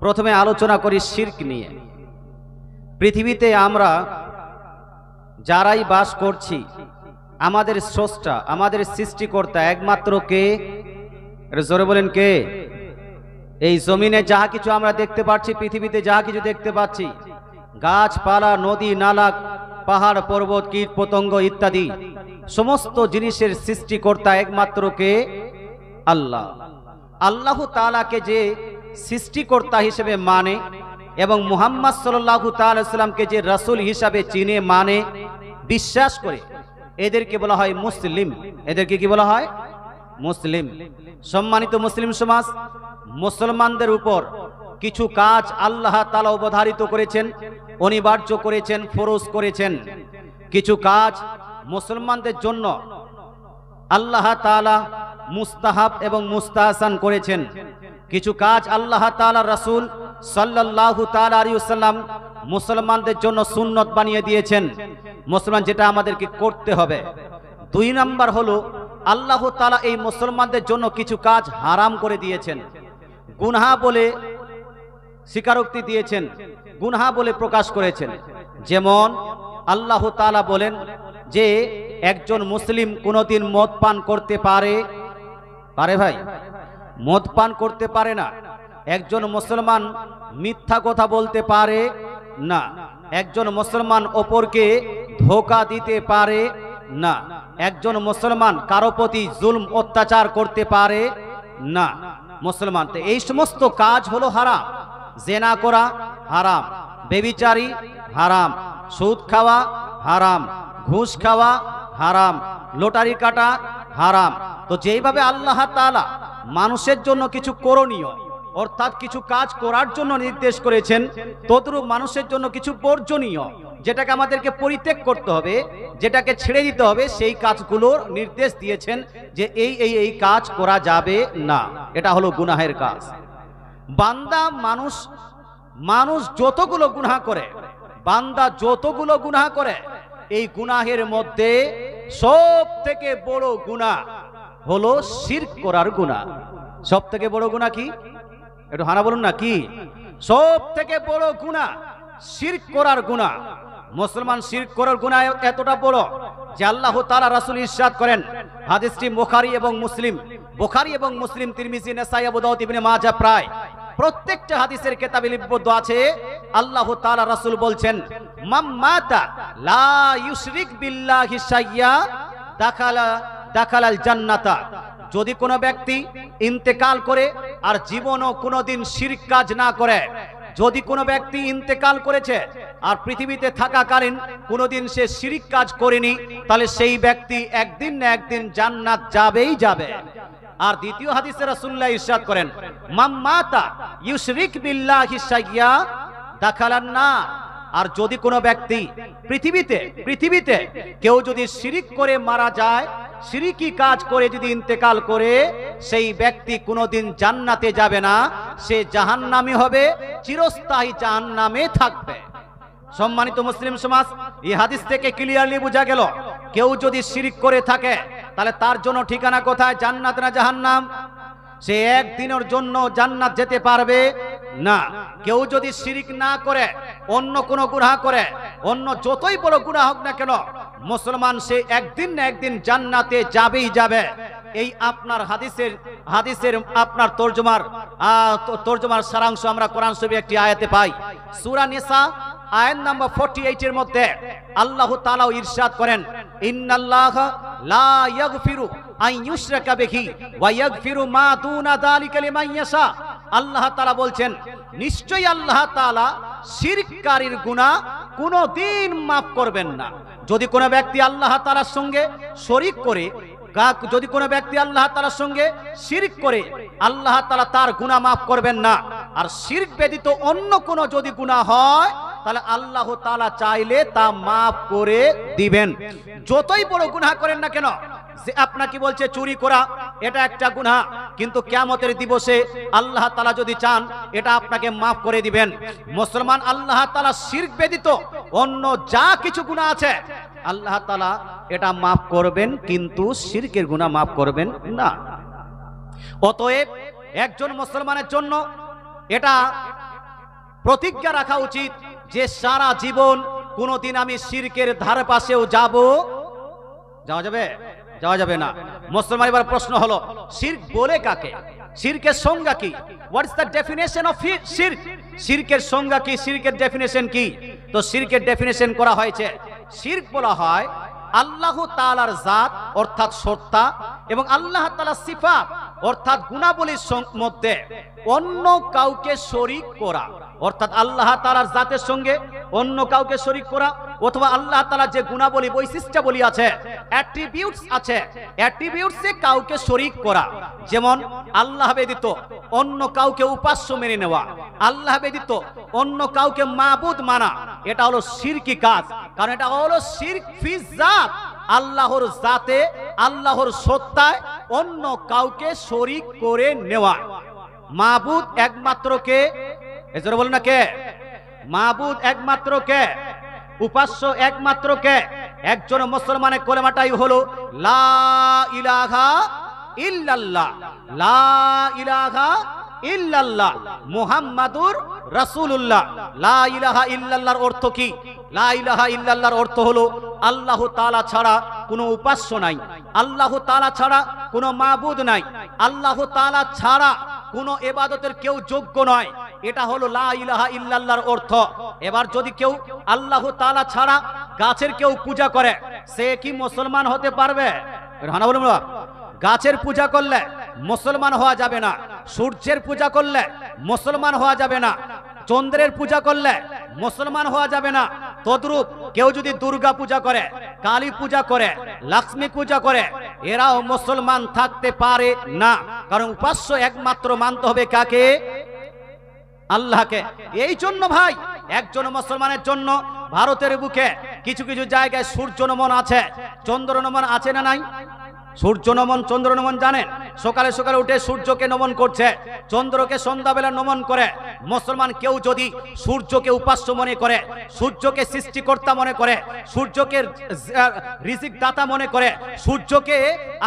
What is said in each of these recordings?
প্রথমে আলোচনা করি শিরক নিয়ে। পৃথিবীতে আমরা যারাই বাস করছি, আমাদের স্রষ্টা, আমাদের সৃষ্টিকর্তা একমাত্র কে? জোরে বলেন কে? এই জমিনে যাহা কিছু আমরা দেখতে পাচ্ছি, পৃথিবীতে যাহা কিছু দেখতে পাচ্ছি, গাছপালা, নদী নালা, পাহাড় পর্বত, কীট পতঙ্গ ইত্যাদি সমস্ত জিনিসের সৃষ্টিকর্তা একমাত্র কে? আল্লাহ। আল্লাহ তাআলাকে যে সৃষ্টিকর্তা হিসেবে মানে এবং মুহাম্মদ সাল্লাল্লাহু তাআলা সাল্লামকে যে রাসূল হিসাবে চিনে মানে বিশ্বাস করে, এদেরকে বলা হয় মুসলিম। এদেরকে কি বলা হয়? মুসলিম। সম্মানিত মুসলিম সমাজ, মুসলমানদের উপর কিছু কাজ আল্লাহ তাআলা অবধারিত করেছেন, অনিবার্য করেছেন, ফরজ করেছেন। কিছু কাজ মুসলমানদের জন্য আল্লাহ তাআলা মুস্তাহাব এবং মুস্তাহসান করেছেন। কিছু কাজ আল্লাহ তাআলা রাসূল সাল্লাল্লাহু তাআলা আলাইহি ওয়াসাল্লাম মুসলমানদের জন্য সুন্নত বানিয়ে দিয়েছেন, মুসলমান যেটা আমাদেরকে করতে হবে। দুই নাম্বার হলো আল্লাহ তাআলা এই মুসলমানদের জন্য কিছু কাজ হারাম করে দিয়েছেন, গুনাহ বলে স্বীকারোক্তি দিয়েছেন, গুনাহ বলে প্রকাশ করেছেন। যেমন আল্লাহ তাআলা বলেন যে একজন মুসলিম কোনোদিন মদ পান করতে পারে ভাই? মদ পান করতে পারে না। একজন মুসলমান মিথ্যা কথা বলতে পারে না। একজন মুসলমান অপরকে ধোঁকা দিতে পারে না। একজন মুসলমান কারো প্রতি জুলম অত্যাচার করতে পারে না। মুসলমান তো এই সমস্ত কাজ হলো হারাম। জেনা করা হারাম, ব্যভিচারী হারাম, সুদ খাওয়া হারাম, ঘুষ খাওয়া হারাম, লটারি কাটা হারাম। তো যেইভাবে আল্লাহ তাআলা মানুষের জন্য কিছু করণীয় অর্থাৎ কিছু কাজ করার জন্য নির্দেশ করেছেন, তদ্রূপ মানুষের জন্য কিছু বর্জনীয়, যেটাকে আমাদেরকে পরিত্যাগ করতে হবে, যেটাকে ছেড়ে দিতে হবে, সেই কাজগুলোর নির্দেশ দিয়েছেন যে এই কাজ করা যাবে না। এটা হলো গুনাহের কাজ। বান্দা মানুষ যতগুলো গুনাহ করে, বান্দা যতগুলো গুনাহ করে, এই গুনাহের মধ্যে সব থেকে বড় গুনাহ হলো শিরক করার গুনাহ। সব থেকে বড় গুনাহ কি? একটু হানা বলুন না, কি? সব থেকে বড় গুনাহ শিরক করার গুনাহ। মুসলমান শিরক করার গুনাহ এতটা বড় যে আল্লাহ তাআলা রাসূল ইরশাদ করেন, হাদিসটি বুখারী এবং মুসলিম, তিরমিজি, নাসাই, আবু দাউদ, ইবনে মাজাহ, প্রায় প্রত্যেকটা হাদিসের কিতাবে লিপিবদ্ধ আছে। আল্লাহ তাআলা রাসূল বলছেন, মান মাতা লা ইউশরিক বিল্লাহি শাইয়্যা দাখালাল জান্নাতা। যদি কোনো ব্যক্তি ইন্তেকাল করে আর জীবনও কোনোদিন শিরক কাজ না করে, যদি কোনো ব্যক্তি ইন্তেকাল করেছে আর পৃথিবীতে থাকাকালীন কোনোদিন সে শিরক কাজ করেনি, তাহলে সেই ব্যক্তি একদিন না একদিন জান্নাত যাবেই যাবে। আর দ্বিতীয় হাদিসে রাসূলুল্লাহ ইরশাদ করেন, মান মাতা ইউশরিক বিল্লাহি শাইয়্যা দাখালান নার। আর যদি কোনো ব্যক্তি পৃথিবীতে কেউ যদি শিরক করে মারা যায়, শিরকি কাজ করে যদি ইন্তেকাল করে, সেই ব্যক্তি কোনোদিন জান্নাতে যাবে না, সে জাহান্নামী হবে, চিরস্থায়ী জাহান্নামে থাকবে। সম্মানিত মুসলিম সমাজ, এই হাদিস থেকে ক্লিয়ারলি বোঝা গেল, কেউ যদি শিরক করে থাকে তাহলে তার জন্য ঠিকানা কোথায়? জান্নাত না জাহান্নাম? সে একদিনের জন্য জান্নাত যেতে পারবে না। কেউ যদি শিরক না করে, অন্য কোনো গুনাহ করে, অন্য যতই বড় গুনাহ হোক না কেন, মুসলমান সে একদিন না একদিন জান্নাতে যাবেই যাবে। এই আপনার হাদিসের আপনার তরজমার সারাংশ আমরা কোরআন শরীফের একটি আয়াতে পাই। সূরা নিসা আয়াত নাম্বার 48 এর মধ্যে আল্লাহ তাআলা ইরশাদ করেন, ইন্নাল্লাহা লা ইয়াগফিরু আন ইউশরাকা বিহি ওয়া ইয়াগফিরু মা দুনা যালিকা লিমান ইয়াশা। আল্লাহ তাআলা বলছেন, নিশ্চয়ই আল্লাহ তাআলা শিরককারীর গুনাহ কোনদিন মাফ করবেন না। যদি কোনো ব্যক্তি আল্লাহ তাআলার সঙ্গে শরীক করে, যদি কোনো ব্যক্তি আল্লাহ তাআলার সঙ্গে শিরক করে, আল্লাহ তাআলা তার গুনাহ মাফ করবেন না। আর শিরক ব্যতীত অন্য কোনো যদি গুনাহ হয়, তাহলে আল্লাহ তাআলা চাইলে তা মাফ করে দিবেন। যতই বড় গুনাহ করেন না কেন, যে আপনাকে বলছে চুরি করা, এটা একটা গুনাহ, কিন্তু কিয়ামতের দিবসে আল্লাহ তাআলা যদি চান এটা আপনাকে মাফ করে দিবেন। মুসলমান আল্লাহ তাআলা শিরক ব্যতীত অন্য যা কিছু গুনাহ আছে আল্লাহ তাআলা এটা মাফ করবেন, কিন্তু শিরকের গুনাহ মাফ করবেন না। অতএব একজন মুসলমানের জন্য এটা প্রতিজ্ঞা রাখা উচিত যে সারা জীবন কোনোদিন আমি শিরকের ধারে পাশেও যাওয়া যাবে? যাওয়া যাবে না। মুসলমান এবার প্রশ্ন হলো, শিরক বলে কাকে? শিরকের সংজ্ঞা কি? What is the definition of শিরক? শিরকের সংজ্ঞা কি? শিরকের ডেফিনেশন কি? তো শিরকের ডেফিনেশন করা হয়েছে, শিরক বলা হয় আল্লাহ তাআলার জাত অর্থাৎ সত্তা এবং আল্লাহ তাআলার সিফাত অর্থাৎ গুণাবলীর মধ্যে অন্য কাউকে শরীক করা, অর্থাৎ আল্লাহ তাআলার জাতের সঙ্গে অন্য কাউকে শরীক করা, অথবা আল্লাহ তাআলার যে গুণাবলী বৈশিষ্ট্যাবলী আছে, অ্যাট্রিবিউটস আছে, অ্যাট্রিবিউটসে কাউকে শরীক করা। যেমন আল্লাহ ব্যতীত অন্য কাউকে উপাস্য মেনে নেওয়া, আল্লাহ ব্যতীত অন্য কাউকে মাবুদ মানা, এটা হলো শিরকি কাজ। কারণ এটা হলো শিরক ফি জাত, আল্লাহর জাতে আল্লাহর সত্তায় অন্য কাউকে শরীক করে নেওয়া। মাবুদ একমাত্র কে? এজন্য বলেন না কে? মাবুদ একমাত্র কে? উপাস্য একমাত্র কে? একজন মুসলমানের কলেমাটাই হলো লা ইলাহা ইল্লাল্লাহ, লা ইলাহা ইল্লাল্লাহ মুহাম্মাদুর রাসূলুল্লাহ। লা ইলাহা ইল্লাল্লাহর অর্থ কি? লা ইলাহা ইল্লাল্লাহর অর্থ হলো আল্লাহ তাআলা ছাড়া কোনো উপাস্য নাই, আল্লাহ তাআলা ছাড়া কোনো মাবুদ নাই, আল্লাহ তাআলা ছাড়া কোনো ইবাদতের কেউ যোগ্য নয়। এটা হলো লা ইলাহা ইল্লাল্লাহর অর্থ। এবার যদি কেউ আল্লাহ তাআলা ছাড়া গাছের কেউ পূজা করে, সে কি মুসলমান হতে পারবে? হ্যাঁ বলুন। গাছের পূজা করলে মুসলমান হওয়া যাবে না, সূর্যের পূজা করলে মুসলমান হওয়া যাবে না, চন্দ্রের পূজা করলে মুসলমান হওয়া যাবে না। তদ্রূপ কেউ যদি দুর্গা পূজা করে, কালী পূজা করে, লক্ষ্মী পূজা করে, এরাও মুসলমান থাকতে পারে না। কারণ উপাস্য একমাত্র মানতে হবে কাকে? আল্লাহকে। এই জন্য ভাই, একজন মুসলমানের জন্য ভারতের বুকে কিছু কিছু জায়গায় সূর্য নমন আছে, চন্দ্র নমন আছে না নাই? সূর্য নমন, চন্দ্র নমন জানেন? সকালে সকালে উঠে সূর্যকে নমন করছে, চন্দ্রকে সন্ধ্যাবেলা নমন করে। মুসলমান কেউ যদি সূর্যকে উপাস্য মনে করে, সূর্যকে সৃষ্টিকর্তা মনে করে, সূর্যকে রিজিক দাতা মনে করে, সূর্যকে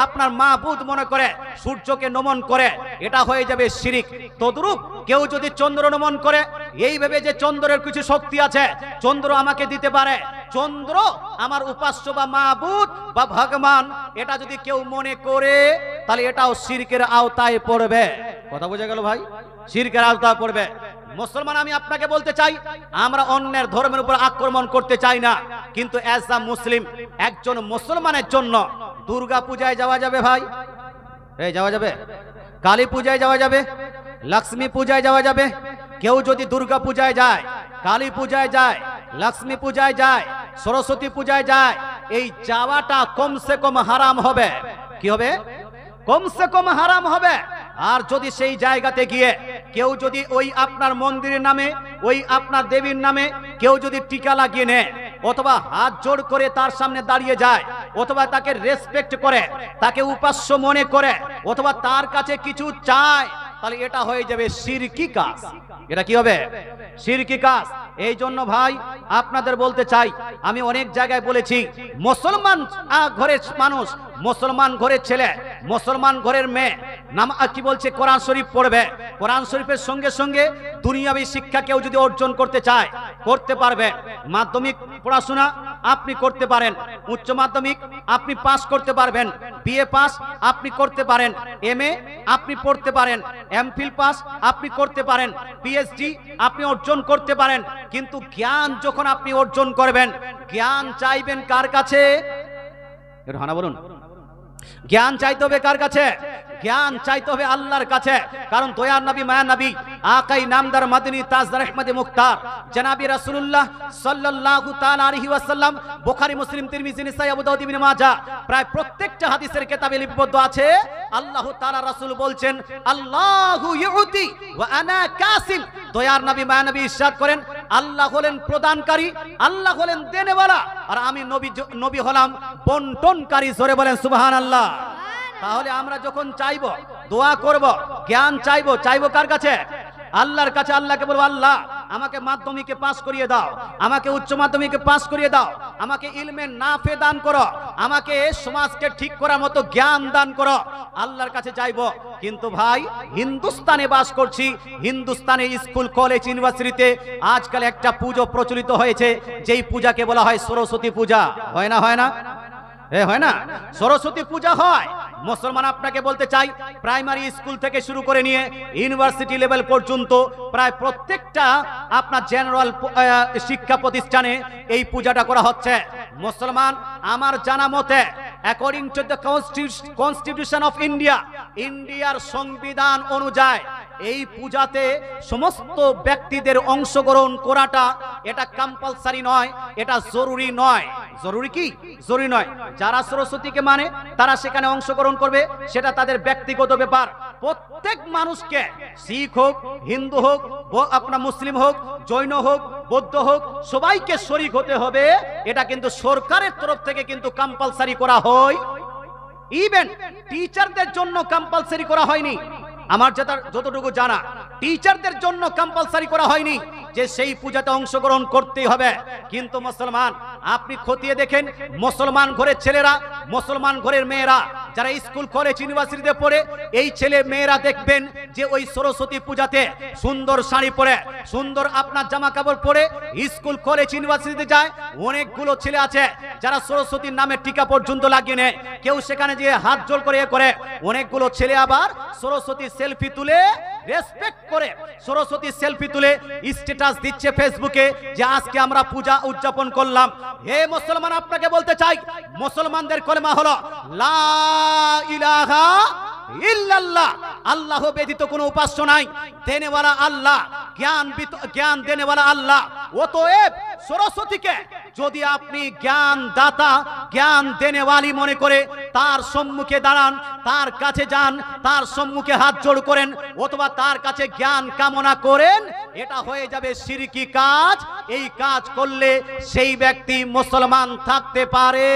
আপনার মাবুদ মনে করে, সূর্যকে নমন করে, এটা হয়ে যাবে শিরিক। তদ্রূপ কেউ যদি চন্দ্র নমন করে, এই ভেবে যে চন্দ্রের কিছু শক্তি আছে, চন্দ্র আমাকে দিতে পারে, চন্দ্র আমার উপাস্য বা মাবুদ বা ভগবান, এটা যদি কেউ মনে করে, তাহলে এটাও শিরকের আওতায় পড়বে। কথা বোঝা গেল ভাই? শিরকের আওতায় পড়বে। মুসলমান, আমি আপনাকে বলতে চাই, আমরা অন্যের ধর্মের উপর আক্রমণ করতে চাই না, কিন্তু অ্যাজ আ মুসলিম, একজন মুসলমানের জন্য দুর্গা পূজায় যাওয়া যাবে ভাই? যাওয়া যাবে? কালী পূজায় যাওয়া যাবে? লক্ষ্মী পূজায় যাওয়া যাবে? কেউ যদি দুর্গা পূজায় যায়, কালী পূজায় যায়, লক্ষ্মী পূজায় যায়, সরস্বতী পূজায় যায়, এই যাওয়াটা কমসে কম হারাম হবে। কি হবে? কমসে কম হারাম হবে। আর যদি সেই জায়গাতে গিয়ে কেউ যদি ওই আপনার মন্দিরের নামে, ওই আপনার দেবীর নামে কেউ যদি টিকা লাগিয়ে নেয়, অথবা হাত জোড় করে তার সামনে দাঁড়িয়ে যায়, অথবা তাকে রেসপেক্ট করে, তাকে উপাস্য মনে করে, অথবা তার কাছে কিছু চায়, তাহলে এটা হয়ে যাবে শিরকি কাজ। এটা কি হবে? শিরকি কাজ। এই জন্য ভাই আপনাদের বলতে চাই, আমি অনেক জায়গায় বলেছি, মুসলমান ঘরের মানুষ, মুসলমান ঘরের ছেলে, মুসলমান ঘরের মেয়ে কি বলছে? কোরআন শরীফ পড়বে। কোরআন শরীফের সঙ্গে সঙ্গে দুনিয়াবী শিক্ষা কেউ যদি অর্জন করতে চায়, করতে পারবে। মাধ্যমিক পড়াশোনা আপনি করতে পারেন, উচ্চ মাধ্যমিক আপনি পাস করতে পারবেন, বিএ পাস আপনি করতে পারেন, এমএ আপনি পড়তে পারেন, এমফিল পাস আপনি করতে পারেন, পিএইচডি আপনি অর্জন করতে পারেন। কিন্তু জ্ঞান যখন আপনি অর্জন করবেন, জ্ঞান চাইবেন কার কাছে? হানা বলুন। জ্ঞান চাইতে হবে কার কাছে? জ্ঞান চাইতে হবে আল্লাহর কাছে। কারণ দয়ার নবী, মায়া নবী, আকাই নামদার মাদনী তাজদার আহমদে মুখতার জনাবি রাসূলুল্লাহ সাল্লাল্লাহু তাআলা আলাইহি ওয়াসাল্লাম, বুখারী, মুসলিম, তিরমিজি, নিসাই, আবু দাউদ, ইবনে মাজাহ, প্রায় প্রত্যেকটা হাদিসের কিতাবে লিপিবদ্ধ আছে। আল্লাহ তাআলা রাসূল বলছেন, আল্লাহু ইউতি ওয়া আনা কাসিম। দয়ার নবী, মায়া নবী ইরশাদ করেন, আল্লাহ হলেন প্রদানকারী, আল্লাহ হলেন দেনেওয়ালা, আর আমি নবী হলাম বন্টনকারী। জোরে বলেন সুবহানাল্লাহ। তাহলে আমরা যখন চাইব, দোয়া করব, জ্ঞান চাইবো, চাইবো কার কাছে? আল্লাহর কাছে। আল্লাহকে বলবো, আল্লাহ আমাকে মাধ্যমিকে পাস করিয়ে দাও, আমাকে উচ্চ মাধ্যমিকে পাস করিয়ে দাও, আমাকে ইলমে নাফে দান করো, আমাকে সমাজকে ঠিক করার মতো জ্ঞান দান করো, আল্লাহর কাছে চাইবো। কিন্তু ভাই হিন্দুস্তানে বাস করছি, হিন্দুস্তানে স্কুল কলেজ ইউনিভার্সিটিতে আজকাল একটা পুজো প্রচলিত হয়েছে, যেই পূজাকে বলা হয় সরস্বতী পূজা। হয় না? হয় না? হয় না? সরস্বতী পূজা হয়। মুসলমান আপনাকে বলতে চাই, প্রাইমারি স্কুল থেকে শুরু করে নিয়ে ইউনিভার্সিটি লেভেল পর্যন্ত প্রায় প্রত্যেকটা আপনার জেনারেল শিক্ষা প্রতিষ্ঠানে এই পূজাটা করা হচ্ছে। মুসলমান আমার জানা মতে according to the constitution of India, ইন্ডিয়ার সংবিধান অনুযায়ী এই পূজাতে সমস্ত ব্যক্তিদের অংশগ্রহণ করাটা এটা কম্পালসারি নয়, এটা জরুরি নয়। জরুরি কি? জরুরি নয়। যারা সরস্বতীকে মানে তারা সেখানে অংশগ্রহণ করবে, সেটা তাদের ব্যক্তিগত ব্যাপার। প্রত্যেক মানুষকে, শিখ হোক, হিন্দু হোক, আপনার মুসলিম হোক, জৈন হোক, বৌদ্ধ হোক, সবাইকে শরীক হতে হবে। এটা কিন্তু সরকারের তরফ থেকে কিন্তু কম্পালসারি করা হয়। ইভেন টিচারদের জন্য কম্পালসারি করা হয়নি। আমার যতটুকু জানা, টিচারদের জন্য কম্পালসারি করা হয়নি যে সেই পূজাতে অংশগ্রহণ করতেই হবে। কিন্তু মুসলমান আপনি খতিয়ে দেখেন, মুসলমান ঘরের ছেলেরা, মুসলমান ঘরের মেয়েরা যারা স্কুল কলেজ ইউনিভার্সিটিতে পড়ে, এই ছেলে মেয়েরা দেখবেন যে ওই সরস্বতী পূজাতে সুন্দর শাড়ি পরে, সুন্দর আপনার জামা কাপড় পরে স্কুল কলেজ ইউনিভার্সিটিতে যায়। অনেকগুলো ছেলে আছে যারা সরস্বতীর নামে টিকা পর্যন্ত লাগিয়ে নেয়, কেউ সেখানে গিয়ে হাত জোড় করে করে। অনেকগুলো ছেলে আবার সরস্বতী সেলফি তুলে, রেসপেক্ট করে সরস্বতী সেলফি তুলে স্ট্যাটাস দিচ্ছে ফেসবুকে যে আজকে আমরা পূজা উদযাপন করলাম। হে মুসলমান, আপনাকে বলতে চাই, মুসলমানদের কলেমা হলো লা ইলাহা ইল্লাল্লাহ, আল্লাহ ব্যতীত কোনো উপাস্য নাই, দেনেওয়ালা আল্লাহ, জ্ঞান দেনেওয়ালা আল্লাহ। অতএব সরস্বতীকে যদি আপনি জ্ঞান দাতা, জ্ঞান দেনেওয়ালি মনে করে তার সম্মুখে দাঁড়ান, তার কাছে যান, তার সম্মুখে হাত জোড় করেন, অথবা তার কাছে জ্ঞান কামনা করেন, এটা হয়ে যাবে শিরকি কাজ। এই কাজ করলে সেই ব্যক্তি মুসলমান থাকতে পারে,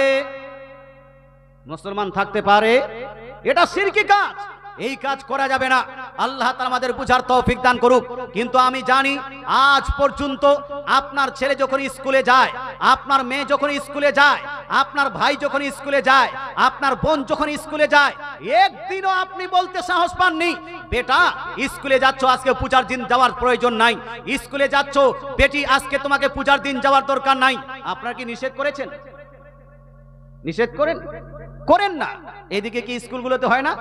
মুসলমান থাকতে পারে, এটা শিরকি কাজ। এই কাজ করা যাবে না। আল্লাহ তাআলা আমাদের বুঝার তৌফিক দান করুক। কিন্তু আমি জানি আজ পর্যন্ত আপনার ছেলে যখন স্কুলে যায়, আপনার মেয়ে যখন স্কুলে যায়, আপনার ভাই যখন স্কুলে যায়, আপনার বোন যখন স্কুলে যায়, একদিনও আপনি বলতে সাহস পাননি বেটা স্কুলে যাচ্ছ, আজকে পূজার দিন যাওয়ার প্রয়োজন নাই, স্কুলে যাচ্ছ বেটি আজকে তোমাকে পূজার দিন যাওয়ার দরকার নাই। আপনারা কি নিষেধ করেছেন? নিষেধ করেন না? এদিকে কি স্কুলগুলোতে হয় না?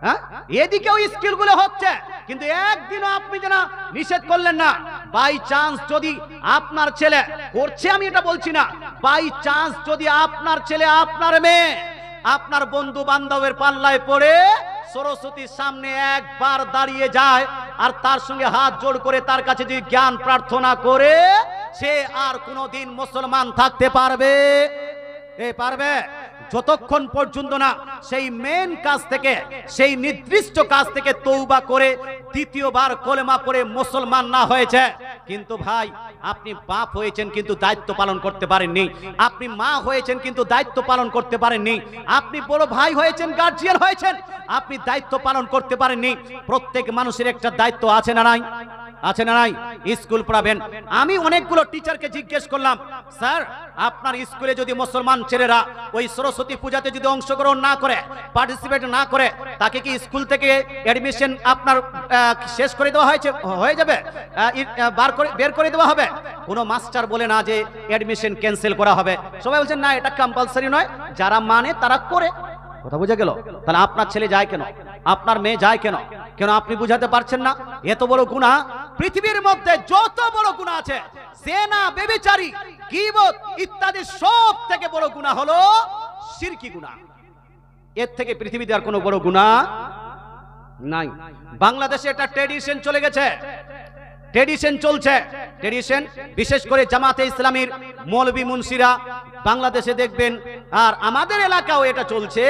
হ্যাঁ, এদিকেও স্কুলগুলো হচ্ছে, কিন্তু একদিনও আপনি যেন নিষেধ করলেন না। বাই চান্স যদি আপনার ছেলে করছে, আমি এটা বলছি না, বাই চান্স যদি আপনার ছেলে, আপনার মেয়ে, আপনার বন্ধু বান্ধবের পাল্লায় পড়ে সরস্বতীর সামনে একবার দাঁড়িয়ে যায় আর তার সঙ্গে হাত জোড় করে তার কাছে যদি জ্ঞান প্রার্থনা করে, সে আর কোনোদিন মুসলমান থাকতে পারবে? পারবে? যতক্ষণ পর্যন্ত না সেই মেন কাজ থেকে, সেই নির্দিষ্ট কাজ থেকে তওবা করে দ্বিতীয়বার কলেমা পড়ে মুসলমান না হয়েছে। কিন্তু ভাই আপনি বাপ হয়েছেন কিন্তু দায়িত্ব পালন করতে পারেননি, আপনি মা হয়েছেন কিন্তু দায়িত্ব পালন করতে পারেননি, আপনি বড় ভাই হয়েছেন, গার্জিয়ান হয়েছেন, আপনি দায়িত্ব পালন করতে পারেননি। প্রত্যেক মানুষের একটা দায়িত্ব আছে না নাই? আছে না নাই? স্কুল পড়াবেন। আমি অনেকগুলো টিচারকে জিজ্ঞেস করলাম, স্যার আপনার স্কুলে যদি মুসলমান ছেলেরা ওই সরস্বতী পূজাতে যদি অংশগ্রহণ না করে, পার্টিসিপেট না করে, তাকে কি স্কুল থেকে অ্যাডমিশন আপনার শেষ করে দেওয়া হয়ে যাবে, বের করে দেওয়া হবে? কোনো মাস্টার বলে না যে অ্যাডমিশন ক্যান্সেল করা হবে। সবাই বলছেন না, এটা কম্পালসারি নয়, যারা মানে তারা করে। কথা বুঝা গেল? তাহলে আপনার ছেলে যায় কেন? আপনার মেয়ে যায় কেন? কেন আপনি বুঝাতে পারছেন না? এত বড় গুনাহ, পৃথিবীর মধ্যে যত বড় গুনাহ আছে, জেনা, ব্যভিচারী, গীবত ইত্যাদি সব থেকে বড় গুনাহ হলো শিরকি গুনাহ। এর থেকে পৃথিবীতে আর কোনো বড় গুনাহ নাই। বাংলাদেশে একটা ট্র্যাডিশন চলে গেছে, ট্র্যাডিশন চলছে, ট্র্যাডিশন বিশেষ করে জামাতে ইসলামীর মৌলবী মুন্সিরা বাংলাদেশে দেখবেন, আর আমাদের এলাকাও এটা চলছে।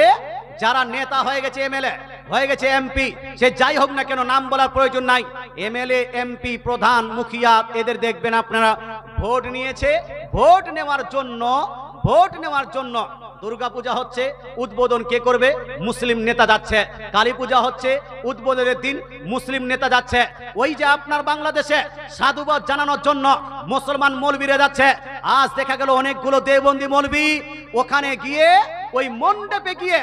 যারা নেতা হয়ে গেছে, এমএলএ হয়ে গেছে, এমপি, সে যাই হোক না কেন, নাম বলার প্রয়োজন নাই, এমএলএ, এমপি, প্রধান, মুখিয়া, এদের দেখবেন আপনারা ভোট নিয়েছে, ভোট নেওয়ার জন্য দুর্গা পূজা হচ্ছে, উদ্বোধন কে করবে? মুসলিম নেতা যাচ্ছে। কালী পূজা হচ্ছে, উদ্বোধনের দিন মুসলিম নেতা যাচ্ছে। ওই যে আপনার বাংলাদেশে সাধুবাদ জানানোর জন্য মুসলমান মৌলবীরা যাচ্ছে। আজ দেখা গেল অনেকগুলো দেওবন্দি মৌলবী ওখানে গিয়ে ওই মণ্ডপে গিয়ে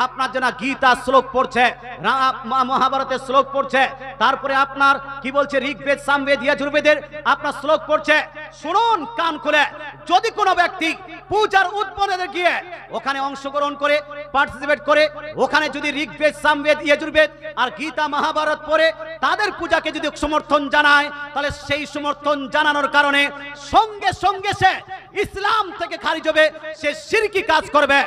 আপনার জন্য গীতা শ্লোক পড়ছে, মহাভারতের শ্লোক পড়ছে, তারপরে আপনার কি বলছে ঋগ্বেদ, সামবেদ, যজুর্বেদের আপনার শ্লোক পড়ছে। শুনুন কান খুলে, যদি কোনো ব্যক্তি পূজার উদ্বোধনে গিয়ে ওখানে অংশগ্রহণ করে, পার্টিসিপেট করে, ওখানে যদি ঋগ্বেদ, সামবেদ, যজুর্বেদ আর গীতা মহাভারত পড়ে তাদের পূজাকে যদি সমর্থন জানায়, তাহলে সেই সমর্থন জানানোর কারণে সঙ্গে সঙ্গে সে ইসলাম থেকে খারিজ হবে, সে শিরকি কাজ করবে।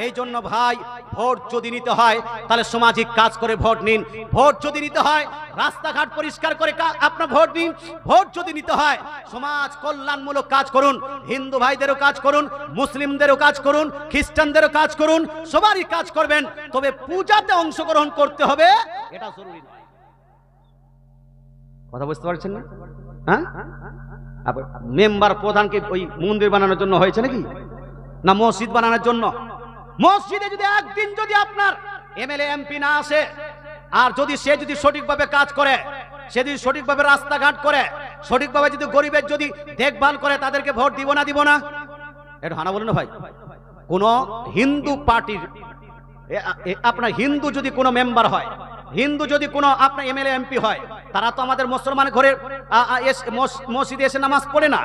এই জন্য ভাই, ভোট যদি নিতে হয় তাহলে সামাজিক কাজ করে ভোট নিন। ভোট যদি নিতে হয় রাস্তাঘাট পরিষ্কার করে আপনার ভোট নিন। ভোট যদি নিতে হয় সমাজ কল্যাণমূলক কাজ করুন। হিন্দু ভাইদেরও কাজ করুন, মুসলিমদেরও কাজ করুন, খ্রিস্টানদেরও কাজ করুন, সবারই কাজ করবেন। তবে পূজাতে অংশগ্রহণ করতে হবে, এটা জরুরি নয়। কথা বুঝতে পারছেন না? হ্যাঁ, মেম্বার প্রধানকে ওই মন্দির বানানোর জন্য হয়েছে নাকি? না মসজিদ বানানোর জন্য? মসজিদে যদি একদিন যদি আপনার এমএলএ এমপি না আসে, আর যদি সে যদি সঠিকভাবে কাজ করে, সে যদি সঠিকভাবে রাস্তাঘাট করে, সঠিকভাবে যদি গরিবের যদি দেখভাল করে, তাদেরকে ভোট দিব না? দিব না? এটা হানা বলেন না ভাই। কোন হিন্দু পার্টির আপনার হিন্দু যদি কোনো মেম্বার হয়, হিন্দু যদি কোনো আপনার এমএলএ এমপি হয়, তারা তো আমাদের মুসলমান ঘরের মসজিদে এসে নামাজ পড়ে না।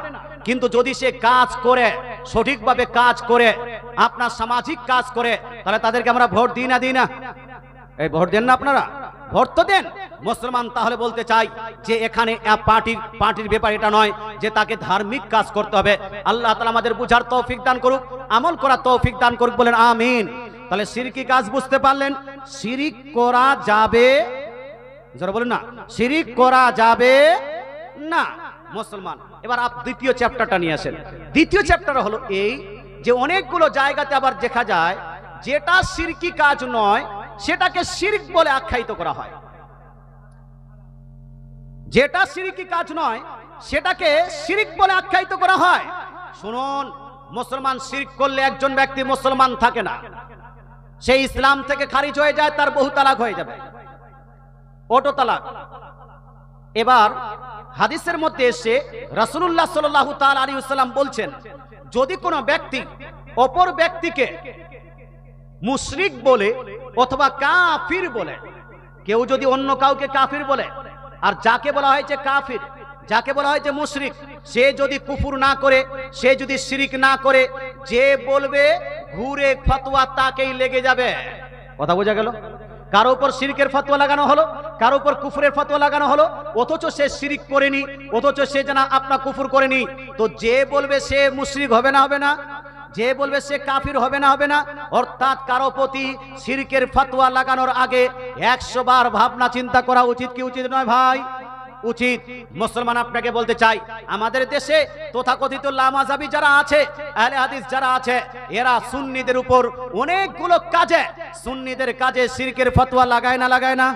কিন্তু যদি সে কাজ করে, সঠিকভাবে কাজ করে, আপনার সামাজিক কাজ করে, তাহলে তাদেরকে আমরা ভোট দিই না? দিই না? এই ভোট দেন না আপনারা? ভোট তো দেন। মুসলমান তাহলে বলতে চাই যে এখানে পার্টির ব্যাপার এটা নয় যে তাকে ধার্মিক কাজ করতে হবে। আল্লাহ তাআলা আমাদের বুঝার তৌফিক দান করুক, আমল করার তৌফিক দান করুক, বলেন আমিন। তাহলে শিরকি কাজ বুঝতে পারলেন, শিরিক করা যাবে, যারা বলেন না শিরিক করা যাবে না মুসলমান। এবার দ্বিতীয় চ্যাপ্টারটা নিয়ে আসেন। দ্বিতীয় চ্যাপ্টার হলো এই যে অনেকগুলো জায়গাতে আবার দেখা যায় যেটা শিরকি কাজ নয় সেটাকে শিরক বলে আখ্যায়িত করা হয়। যেটা শিরকি কাজ নয় সেটাকে শিরক বলে আখ্যায়িত করা হয়। শুনুন, মুসলমান শিরক করলে একজন ব্যক্তি মুসলমান থাকে না, সে ইসলাম থেকে খারিজ হয়ে যায়, তার বহু তালাক হয়ে যাবে, অটো তালাক। এবার হাদিসের মধ্যে এসে রাসূলুল্লাহ সাল্লাল্লাহু তাআলা আলাইহি ওয়াসাল্লাম বলছেন, যদি কোনো ব্যক্তি অপর ব্যক্তিকে মুশরিক বলে অথবা কাফির বলে, কেউ যদি অন্য কাউকে কাফির বলে, আর যাকে বলা হয়েছে কাফির, যাকে বলা হয়েছে মুশরিক, সে যদি কুফর না করে, সে যদি শিরিক না করে, যে বলবে ঘুরে ফতোয়া তাকেই লেগে যাবে। কথা বোঝা গেল? কারো উপর শিরকের ফতোয়া লাগানো হলো, কারো উপর কুফরের ফতোয়া লাগানো হলো, অথচ সে শিরিক করেনি, অথচ সে যেন আপনার কুফর করেনি। তো যে বলবে সে মুশরিক হবে না? হবে না? যে বলবে সে কাফির হবে না? হবে না? অর্থাৎ কারো প্রতি শিরকের ফতোয়া লাগানোর আগে 100 বার ভাবনা চিন্তা করা উচিত কি উচিত নয় ভাই? উচিত। মুসলমান আপনাকে বলতে চাই, আমাদের দেশে তথাকথিত লামাযাবি যারা আছে, আহলে হাদিস যারা আছে, এরা সুন্নিদের উপর অনেকগুলো কাজে, সুন্নিদের কাজে শিরকের ফতোয়া লাগায় না? লাগায় না?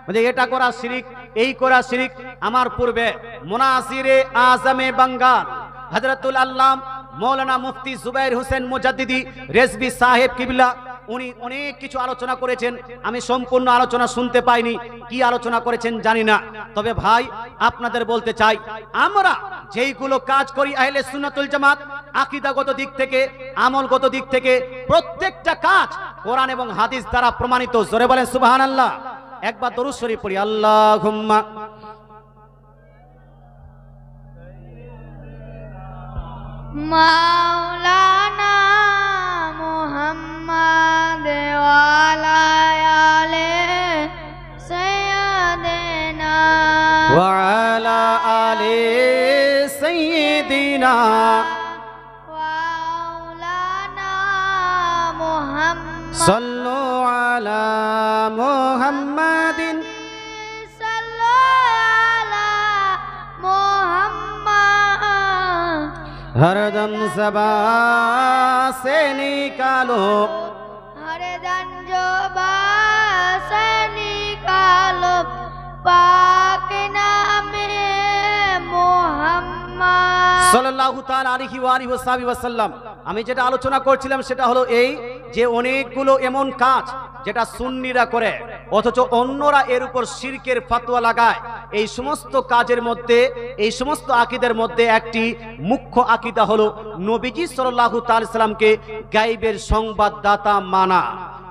মানে এটা করা শিরিক, এই করা শিরিক। আমার পূর্বে মুনাসিরে আজমে বাঙ্গাল হযরতুল আল্লাম মৌলানা মুফতি জুবাইর হোসেন মুজাদ্দিদি রেজভী সাহেব কিবলা, উনি অনেক কিছু আলোচনা করেছেন। আমি সম্পূর্ণ আলোচনা শুনতে পাইনি, কি আলোচনা করেছেন জানি না। তবে ভাই আপনাদের বলতে চাই, আমরা যেইগুলো কাজ করি আহলে সুন্নাতুল জামাত, আকীদাগত দিক থেকে, আমলগত দিক থেকে, প্রত্যেকটা কাজ কোরআন এবং হাদিস দ্বারা প্রমাণিত। জোরে বলেন সুবহানাল্লাহ। একবার দরুদ শরীফ পড়ি, আল্লাহুম্মা মাওলানা মুহাম্মদ ওয়ালা আলে সাইয়্যিদিনা ওয়ালা আলে সাইয়্যিদিনা মাওলানা মুহাম্মদ সাল্লু আলা মুহাম্মাদিন সাল্লু আলা মুহাম্মদ हरदम ज़बां से निकालो, हरदम ज़बां से निकालो पाक नामे मुहम्मद सल्लल्लाहु ताला अलैहि वसल्लम। আমি যেটা আলোচনা করছিলাম সেটা হলো এই যে অনেকগুলো এমন কাজ যেটা সুন্নিরা করে অথচ অন্যরা এর উপর শিরকের ফতোয়া লাগায়। এই সমস্ত কাজের মধ্যে, এই সমস্ত আকীদার মধ্যে একটি মুখ্য আকীদা হলো নবীজি সাল্লাল্লাহু তাআলা সাল্লামকে গায়েবের সংবাদদাতা মানা।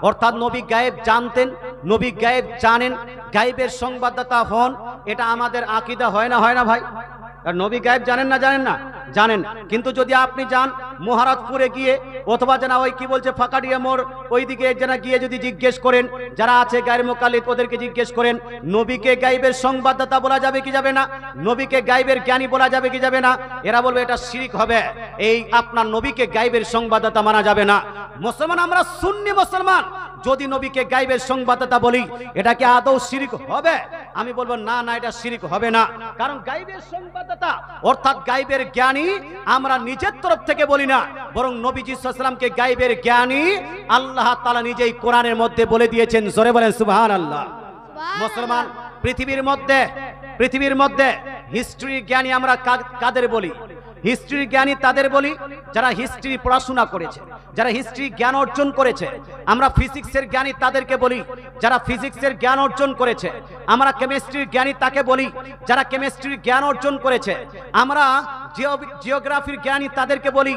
অর্থাৎ নবী গায়েব জানতেন, নবী গায়েব জানেন, গায়েবের সংবাদদাতা হন। এটা আমাদের আকীদা হয় না, হয় না ভাই? আর নবী গায়েব জানেন না, জানেন না? জানেন। কিন্তু যদি আপনি যান মহারাজপুরে গিয়ে অথবা যেন ওই কি বলছে ফাঁকাডিয়া মোড় ওইদিকে যেন গিয়ে যদি জিজ্ঞেস করেন যারা আছে গায়ের মোকাল্লিদ ওদেরকে জিজ্ঞেস করেন নবীকে গায়েবের সংবাদদাতা বলা যাবে কি যাবে না, নবীকে গায়েবের জ্ঞানী বলা যাবে কি যাবে না, এরা বলবে এটা শিরক হবে, এই আপনার নবীকে গায়েবের সংবাদদাতা মানা যাবে না। মুসলমান আমরা সুন্নি মুসলমান, যদি নবীকে গায়েবের সংবাদদাতা বলি এটা কি আদৌ শিরক হবে? আমি বলবো না না, এটা শিরক হবে না। কারণ গায়েবের সংবাদদাতা অর্থাৎ গায়েবের জ্ঞানী আমরা নিজের তরফ থেকে বলি না, বরং নবীজি সাল্লাল্লাহু আলাইহি ওয়াসাল্লামকে গায়েবের জ্ঞানী আল্লাহ তাআলা নিজেই কোরআনের মধ্যে বলে দিয়েছেন। জোরে বলেন সুবহানাল্লাহ। মুসলমান পৃথিবীর মধ্যে হিস্ট্রি জ্ঞানী আমরা কাদের বলি? হিস্ট্রি জ্ঞানী তাদের বলি যারা হিস্ট্রি পড়াশোনা করেছে, যারা হিস্ট্রি জ্ঞান অর্জন করেছে। আমরা ফিজিক্সের জ্ঞানী তাদেরকে বলি যারা ফিজিক্সের জ্ঞান অর্জন করেছে। আমরা কেমিস্ট্রির জ্ঞানী তাকে বলি যারা কেমিস্ট্রির জ্ঞান অর্জন করেছে। আমরা জিওগ্রাফির জ্ঞানী তাদেরকে বলি